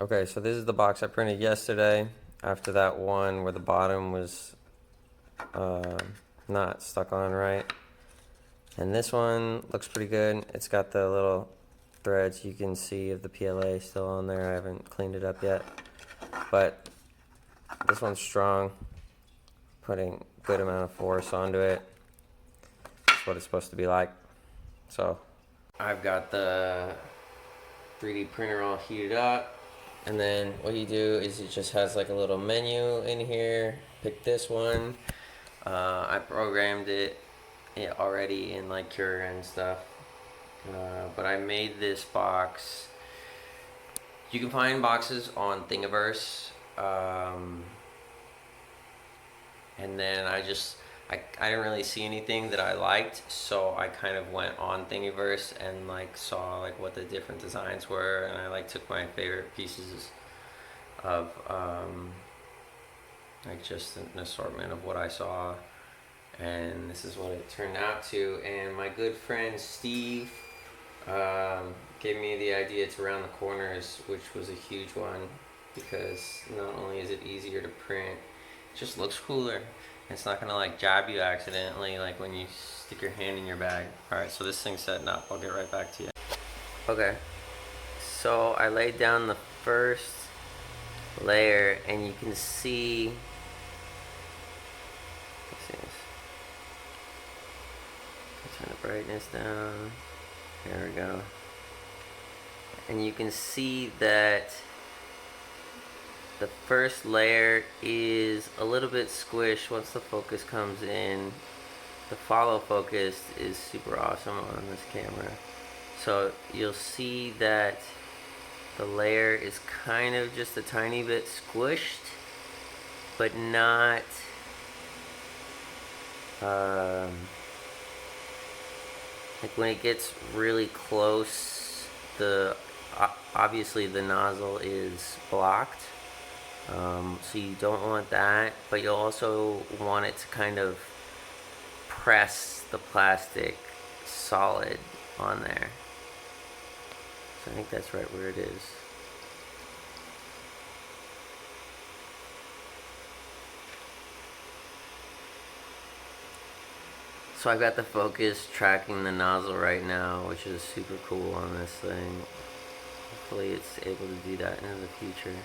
Okay, so this is the box I printed yesterday after that one where the bottom was uh, not stuck on right. And this one looks pretty good. It's got the little threads you can see of the PLA still on there. I haven't cleaned it up yet. But this one's strong, putting good amount of force onto it. That's what it's supposed to be like. So I've got the 3D printer all heated up. And then what you do is it just has like a little menu in here. Pick this one. I programmed it already in like Cura and stuff. But I made this box. You can find boxes on Thingiverse. And then I didn't really see anything that I liked, so I kind of went on Thingiverse and like saw like what the different designs were, and I like took my favorite pieces of like just an assortment of what I saw, and this is what it turned out to. And my good friend Steve gave me the idea to round the corners, which was a huge one because not only is it easier to print, it just looks cooler. It's not gonna like jab you accidentally like when you stick your hand in your bag. Alright, so this thing's setting up. I'll get right back to you. Okay, so I laid down the first layer and you can see, let's see this. Turn the brightness down. There we go. And you can see that the first layer is a little bit squished once the focus comes in. The follow focus is super awesome on this camera. So you'll see that the layer is kind of just a tiny bit squished, but not like when it gets really close, obviously the nozzle is blocked. So you don't want that, but you'll also want it to kind of press the plastic solid on there. So I think that's right where it is. So I've got the focus tracking the nozzle right now, which is super cool on this thing. Hopefully it's able to do that in the future.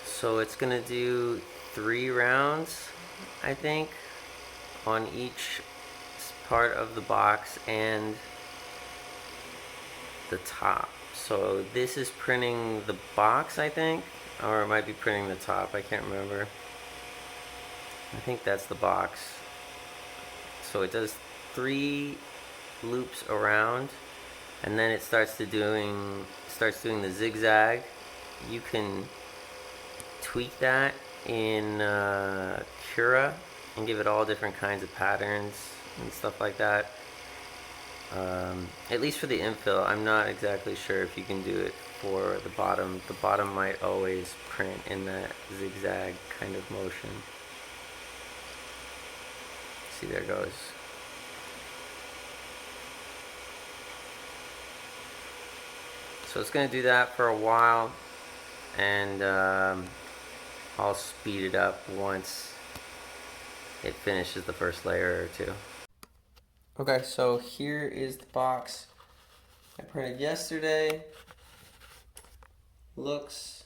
So it's gonna do 3 rounds, I think, on each part of the box and the top. So this is printing the box, I think, or it might be printing the top, I can't remember. I think that's the box. So it does 3 loops around, and then it starts doing the zigzag. You can tweak that in Cura and give it all different kinds of patterns and stuff like that. At least for the infill, I'm not exactly sure if you can do it for the bottom. The bottom might always print in that zigzag kind of motion. See, there it goes. So it's going to do that for a while, and I'll speed it up once it finishes the first layer or two. Okay, so here is the box I printed yesterday. Looks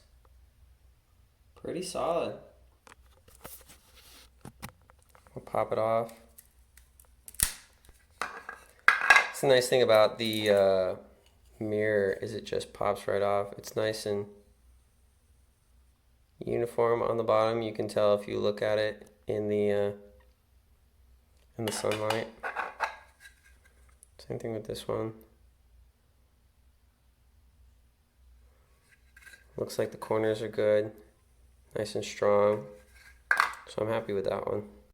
pretty solid. I'll pop it off. It's the nice thing about the mirror is it just pops right off. It's nice and uniform on the bottom. You can tell if you look at it in the sunlight. Same thing with this one. Looks like the corners are good, nice and strong. So I'm happy with that one.